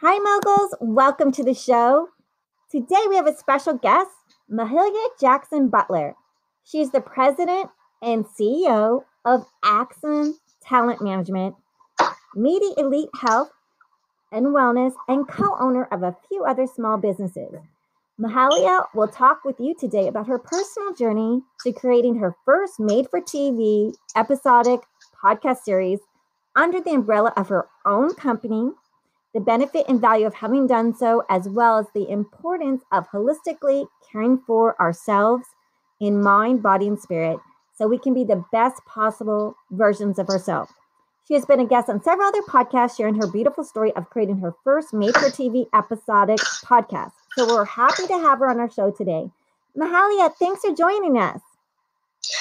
Hi, Moguls. Welcome to the show. Today we have a special guest, Mahalia Jackson-Butler. She's the president and CEO of Axiom Talent Management, Media Elite Health and Wellness, and co-owner of a few other small businesses. Mahalia will talk with you today about her personal journey to creating her first made-for-TV episodic podcast series under the umbrella of her own company, the benefit and value of having done so, as well as the importance of holistically caring for ourselves in mind, body, and spirit so we can be the best possible versions of ourselves. She has been a guest on several other podcasts, sharing her beautiful story of creating her first made for TV episodic podcast. So we're happy to have her on our show today. Mahalia, thanks for joining us.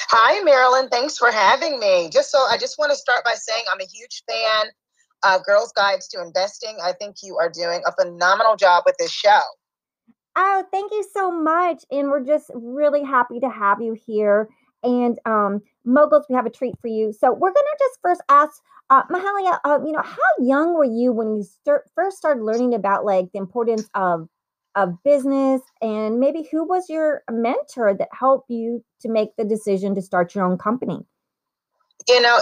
Hi, Marilyn. Thanks for having me. I just want to start by saying I'm a huge fan of Girls Guides to Investing. I think you are doing a phenomenal job with this show. Oh, thank you so much. And we're just really happy to have you here. And Moguls, we have a treat for you. So we're going to just first ask Mahalia, how young were you when you first started learning about like the importance of business, and maybe who was your mentor that helped you to make the decision to start your own company?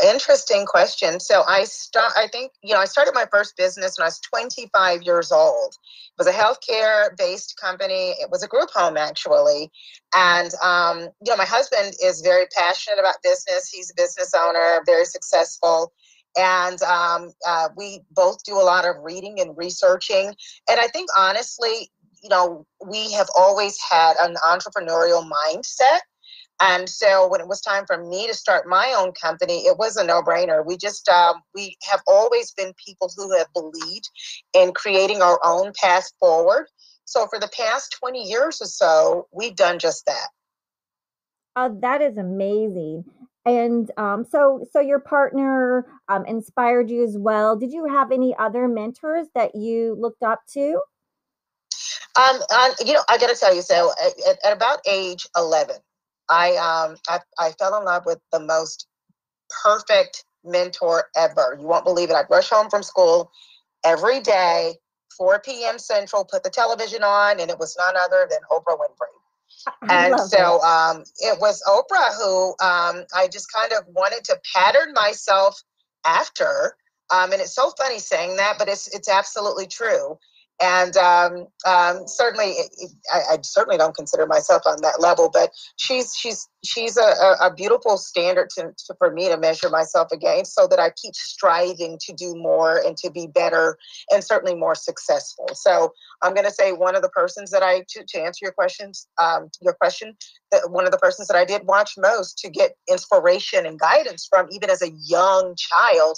Interesting question. I started my first business when I was 25 years old. It was a healthcare based company. It was a group home actually. And, my husband is very passionate about business. He's a business owner, very successful. And we both do a lot of reading and researching. And I think honestly, we have always had an entrepreneurial mindset. And so when it was time for me to start my own company, it was a no-brainer. We have always been people who have believed in creating our own path forward. So for the past 20 years or so, we've done just that. That is amazing. And so your partner inspired you as well. Did you have any other mentors that you looked up to? I got to tell you, so at about age 11, I fell in love with the most perfect mentor ever. You won't believe it. I'd rush home from school every day, 4 p.m. Central, put the television on, and it was none other than Oprah Winfrey. And so it was Oprah who I just kind of wanted to pattern myself after. And it's so funny saying that, but it's absolutely true. And certainly, I certainly don't consider myself on that level, but she's a beautiful standard for me to measure myself against, so that I keep striving to do more and to be better and certainly more successful. So I'm going to say one of the persons that to answer your question, that one of the persons that I did watch most to get inspiration and guidance from, even as a young child,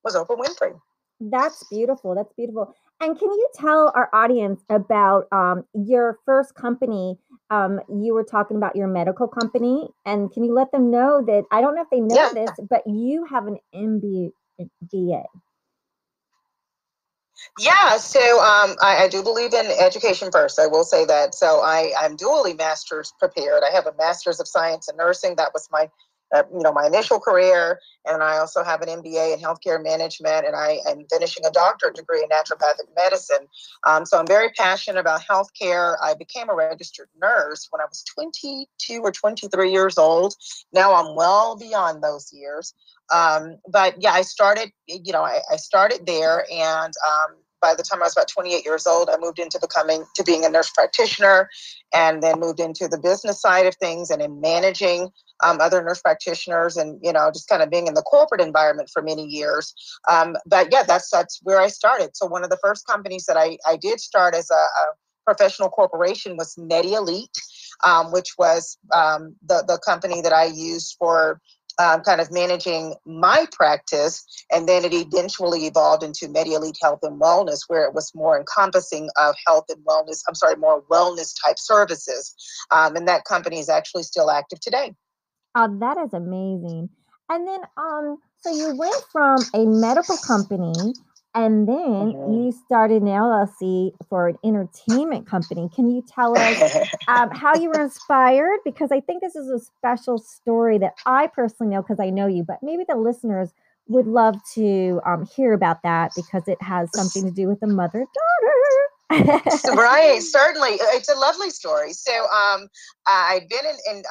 was Oprah Winfrey. That's beautiful. That's beautiful. And can you tell our audience about your first company? You were talking about your medical company, and can you let them know that, I don't know if they know this, but you have an MBA. Yeah, so I do believe in education first. I will say that. So I'm dually master's prepared. I have a master's of science in nursing. That was my my initial career. And I also have an MBA in healthcare management, and I am finishing a doctorate degree in naturopathic medicine. So I'm very passionate about healthcare. I became a registered nurse when I was 22 or 23 years old. Now I'm well beyond those years. But yeah, I started there, and by the time I was about 28 years old, I moved into being a nurse practitioner, and then moved into the business side of things and in managing other nurse practitioners, and just kind of being in the corporate environment for many years. But yeah, that's where I started. So one of the first companies that I did start as a professional corporation was Media Elite, which was the company that I used for kind of managing my practice. And then it eventually evolved into Media Elite Health and Wellness, where it was more encompassing of health and wellness, more wellness type services. And that company is actually still active today. Oh, that is amazing. And then, so you went from a medical company, and then you started an LLC for an entertainment company. Can you tell us how you were inspired? Because I think this is a special story that I personally know because I know you, but maybe the listeners would love to hear about that because it has something to do with the mother-daughter. Right, certainly. It's a lovely story. So I'd been in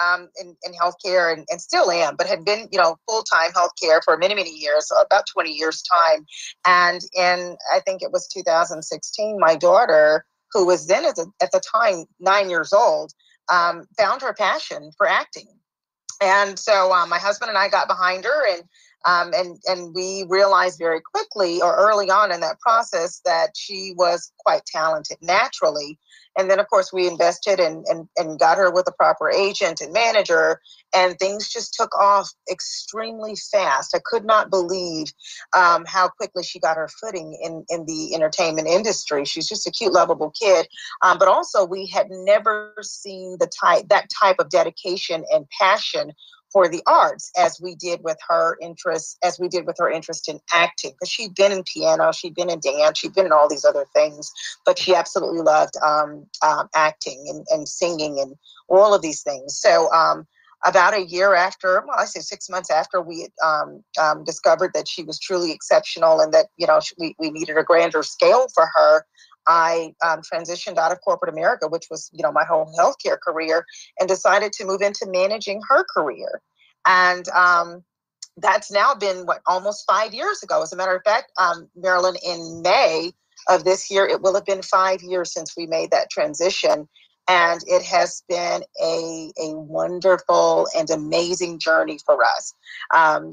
healthcare and still am, but had been, full-time healthcare for many, many years, about 20 years time. And in, I think it was 2016, my daughter, who was then at the time 9 years old, found her passion for acting. And so my husband and I got behind her, and we realized very quickly or early on in that process that she was quite talented naturally. And then, of course, we invested and got her with a proper agent and manager, and things just took off extremely fast. I could not believe how quickly she got her footing in the entertainment industry. She's just a cute, lovable kid. But also, we had never seen that type of dedication and passion for the arts as we did with her interest in acting, because she'd been in piano, she'd been in dance, she'd been in all these other things, but she absolutely loved acting and singing and all of these things. So about a year after, well, I say 6 months after we had discovered that she was truly exceptional and that we needed a grander scale for her, I transitioned out of corporate America, which was, my whole healthcare career, and decided to move into managing her career. And that's now been almost 5 years ago. As a matter of fact, Marilyn, in May of this year, it will have been 5 years since we made that transition. And it has been a wonderful and amazing journey for us.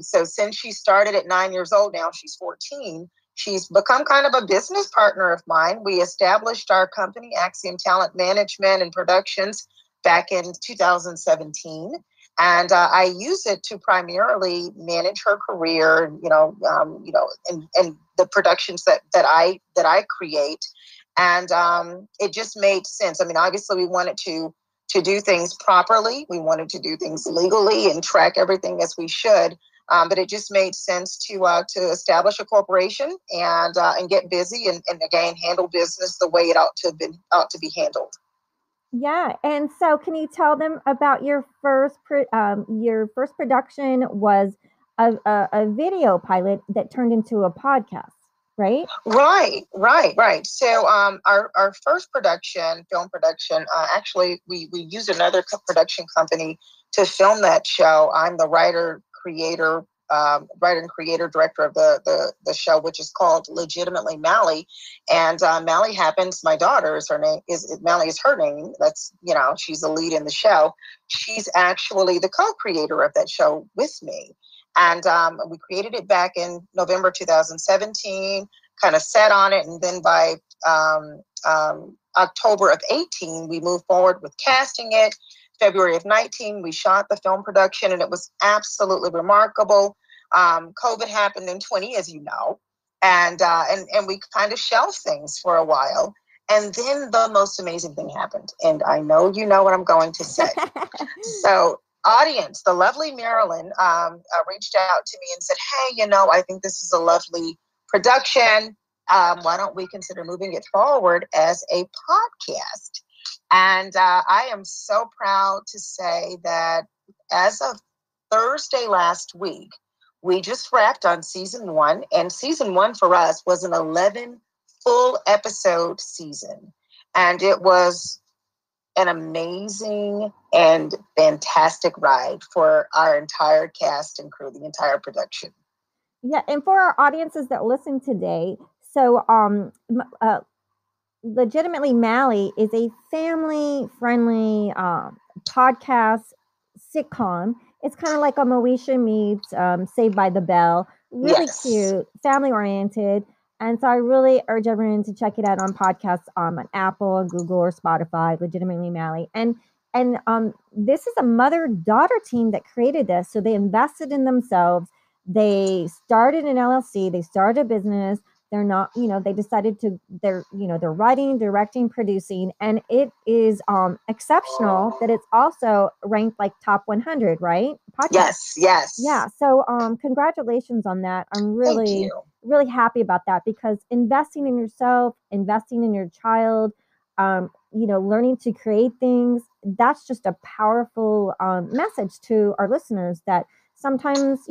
So since she started at 9 years old, now she's 14, she's become kind of a business partner of mine. We established our company, Axiom Talent Management and Productions, back in 2017. And I use it to primarily manage her career, and the productions that I create. And it just made sense. I mean, obviously, we wanted to do things properly. We wanted to do things legally and track everything as we should. But it just made sense to establish a corporation and get busy and again handle business the way it ought to be handled. Yeah, and so can you tell them about your first production was a video pilot that turned into a podcast, right? Right. So our first film production, actually we used another production company to film that show. I'm the writer and creator director of the show, which is called Legitimately Mallie. And Mallie happens, my daughter Mallie is her name. That's, she's the lead in the show. She's actually the co-creator of that show with me. And we created it back in November 2017, kind of sat on it. And then by October of 18, we moved forward with casting it. February of 19, we shot the film production, and it was absolutely remarkable. COVID happened in 20, as you know, and we kind of shelved things for a while. And then the most amazing thing happened, and I know you know what I'm going to say. So, audience, the lovely Marilyn reached out to me and said, "Hey, I think this is a lovely production. Why don't we consider moving it forward as a podcast?" And I am so proud to say that as of Thursday last week, we just wrapped on season 1. And season 1 for us was an 11 full episode season. And it was an amazing and fantastic ride for our entire cast and crew, the entire production. Yeah, and for our audiences that listen today, so Legitimately Mallie is a family-friendly podcast sitcom. It's kind of like a Moesha meets Saved by the Bell. Really Yes. cute, family-oriented. And so I really urge everyone to check it out on podcasts on Apple, Google, or Spotify, Legitimately Mallie. And this is a mother-daughter team that created this. So they invested in themselves. They started an LLC. They started a business. They're not, they decided they're writing, directing, producing, and it is exceptional that it's also ranked like top 100, right? Podcast. Yes. Yeah. So congratulations on that. I'm really, really happy about that, because investing in yourself, investing in your child, learning to create things, that's just a powerful message to our listeners that sometimes,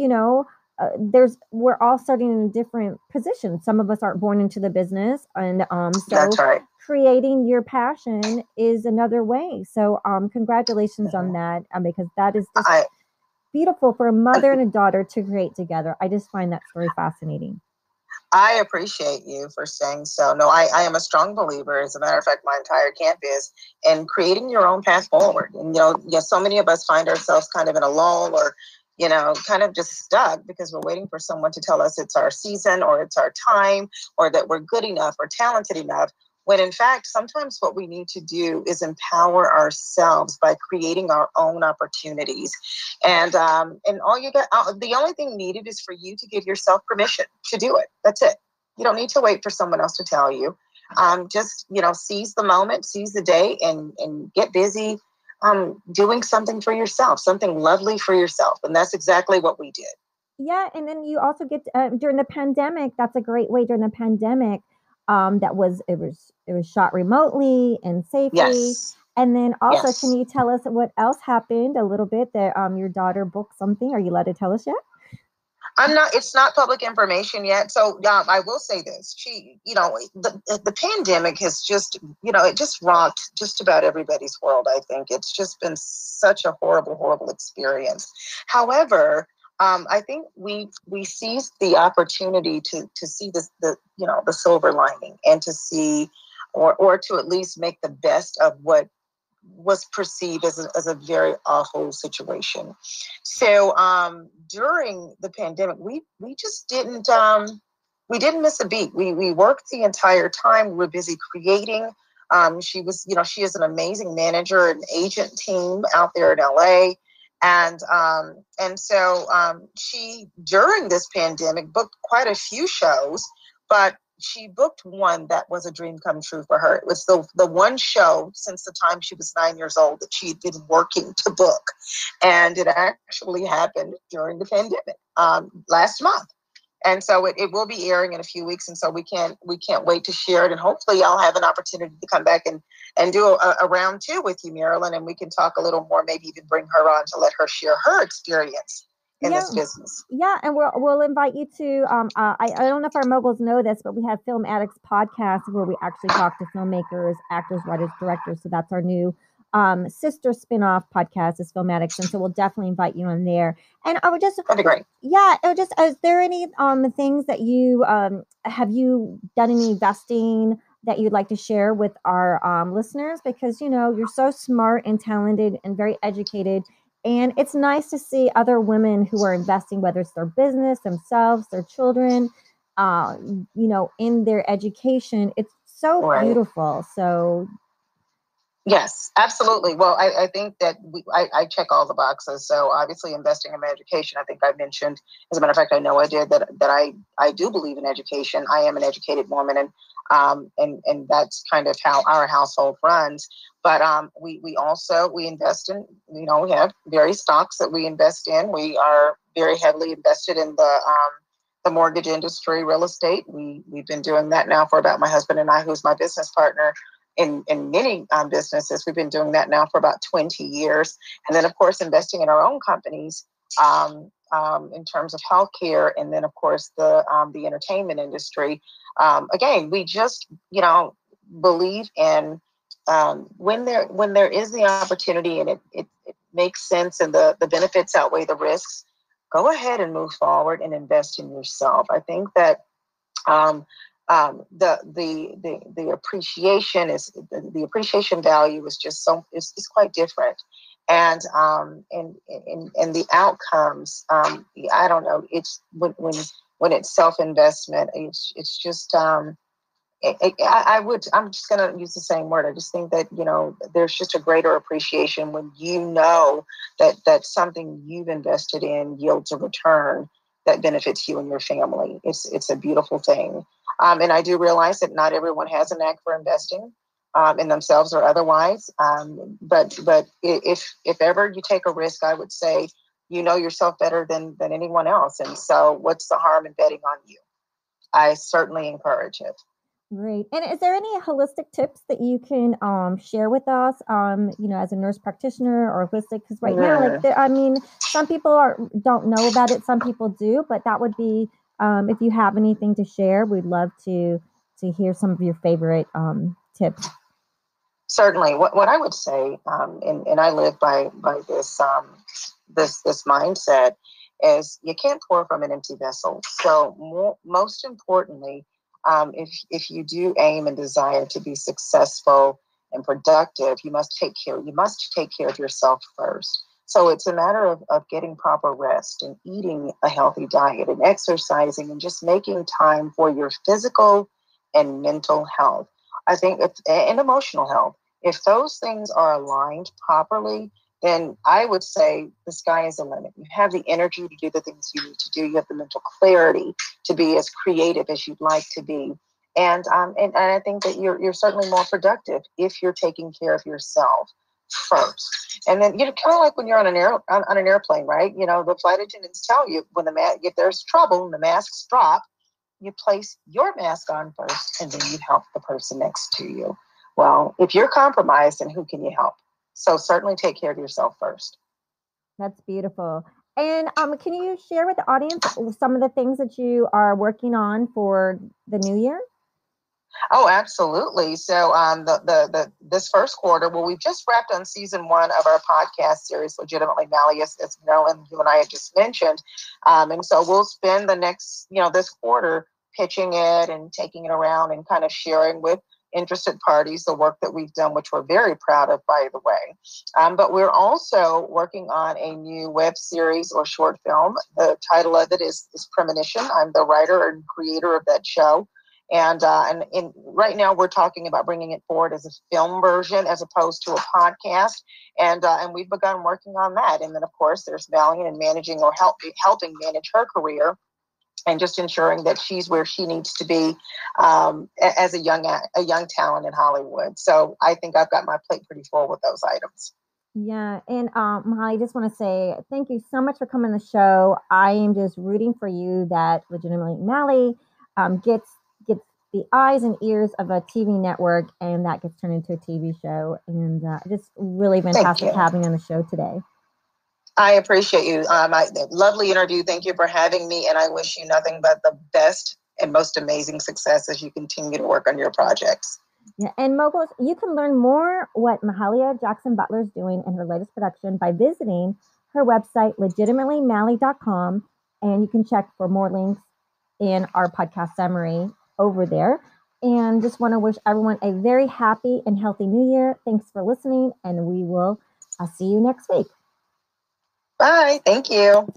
we're all starting in different positions. Some of us aren't born into the business, and so That's right. creating your passion is another way. So congratulations on that, because that is just beautiful for a mother and a daughter to create together. I just find that story fascinating. I appreciate you for saying so. No, I am a strong believer. As a matter of fact, my entire camp is in creating your own path forward. And, so many of us find ourselves kind of in a lull or, kind of just stuck because we're waiting for someone to tell us it's our season or it's our time or that we're good enough or talented enough. When in fact, sometimes what we need to do is empower ourselves by creating our own opportunities. And the only thing needed is for you to give yourself permission to do it. That's it. You don't need to wait for someone else to tell you. Just seize the moment, seize the day, and get busy doing something for yourself, something lovely for yourself. And that's exactly what we did. Yeah, and then you also get during the pandemic. That's a great way during the pandemic. It was shot remotely and safely. Yes. And then also, Yes. Can you tell us what else happened a little bit that your daughter booked something? Are you allowed to tell us yet? It's not public information yet. So I will say this. The pandemic has just, it just rocked just about everybody's world. I think it's just been such a horrible, horrible experience. However, I think we seized the opportunity to see the silver lining and to see, or to at least make the best of what was perceived as a very awful situation. So during the pandemic, we just didn't we didn't miss a beat. We worked the entire time. We were busy creating. She is an amazing manager and agent team out there in LA. And so she, during this pandemic, booked quite a few shows, but she booked one that was a dream come true for her. It was the one show since the time she was 9 years old that she had been working to book. And it actually happened during the pandemic last month. And so it will be airing in a few weeks. And so we can't wait to share it. And hopefully I'll have an opportunity to come back and do a round two with you, Marilyn, and we can talk a little more, maybe even bring her on to let her share her experience in this business. Yeah, and we'll invite you to. I don't know if our moguls know this, but we have Film Addicts podcast where we actually talk to filmmakers, actors, writers, directors. So that's our new sister spinoff podcast is Film Addicts, and so we'll definitely invite you on there. And I would just that'd be great. Yeah, it would just. Is there any things that you have you done any investing that you'd like to share with our listeners? Because you're so smart and talented and very educated. And it's nice to see other women who are investing, whether it's their business, themselves, their children, in their education. It's so beautiful. So. Yes, absolutely. Well, I think that I check all the boxes. So obviously investing in my education, I think I mentioned, as a matter of fact, I know I did that I do believe in education. I am an educated woman, and that's kind of how our household runs. But we also invest in, we have various stocks that we invest in. We are very heavily invested in the mortgage industry, real estate. We've been doing that now for about, my husband and I, who's my business partner, in many businesses. We've been doing that now for about 20 years. And then, of course, investing in our own companies in terms of healthcare. And then, of course, the entertainment industry. Again, we just, believe in when there is the opportunity and it makes sense and the benefits outweigh the risks, go ahead and move forward and invest in yourself. I think that the appreciation is the appreciation value is just is quite different, and the outcomes. I don't know. It's when it's self-investment. It's just. I'm just going to use the same word. I just think that, there's just a greater appreciation when that something you've invested in yields a return that benefits you and your family. It's a beautiful thing. And I do realize that not everyone has a knack for investing in themselves or otherwise. But if ever you take a risk, I would say, yourself better than anyone else. And so what's the harm in betting on you? I certainly encourage it. Great. And is there any holistic tips that you can share with us, as a nurse practitioner or holistic? Because right now, like, I mean, some people don't know about it, some people do, but that would be, if you have anything to share, we'd love to hear some of your favorite tips. Certainly, what I would say, and I live by this this mindset, is you can't pour from an empty vessel. So most importantly, if you do aim and desire to be successful and productive, you must take care of yourself first. So it's a matter of getting proper rest and eating a healthy diet and exercising and just making time for your physical and mental health. I think, and emotional health. If those things are aligned properly, then I would say the sky is the limit. You have the energy to do the things you need to do. You have the mental clarity to be as creative as you'd like to be. And I think that you're certainly more productive if you're taking care of yourself first. And then, kind of like when you're on an airplane, right? The flight attendants tell you when if there's trouble and the masks drop, you place your mask on first, and then you help the person next to you. Well, if you're compromised, then who can you help? So certainly take care of yourself first. That's beautiful. And can you share with the audience some of the things that you are working on for the new year? Oh, absolutely. So this first quarter, well, we've just wrapped on season 1 of our podcast series, Legitimately Mallie, as Marilyn, you and I had just mentioned. And so we'll spend the next, this quarter pitching it and taking it around and kind of sharing with interested parties the work that we've done, which we're very proud of, by the way. But we're also working on a new web series or short film. The title of it is Premonition. I'm the writer and creator of that show. And right now we're talking about bringing it forward as a film version as opposed to a podcast. And we've begun working on that. And then, of course, there's Mallie and managing or helping manage her career and just ensuring that she's where she needs to be as a young talent in Hollywood. So I think I've got my plate pretty full with those items. Yeah, and I just want to say thank you so much for coming on the show. I am just rooting for you that Legitimately Mallie gets the eyes and ears of a TV network, and that gets turned into a TV show. And just really fantastic having you on the show today. I appreciate you. Lovely interview. Thank you for having me, and I wish you nothing but the best and most amazing success as you continue to work on your projects. Yeah, and Moguls, you can learn more what Mahalia Jackson-Butler is doing in her latest production by visiting her website, legitimatelymallie.com, and you can check for more links in our podcast summary over there. And just want to wish everyone a very happy and healthy new year. Thanks for listening, and we will see you next week. Bye. Thank you.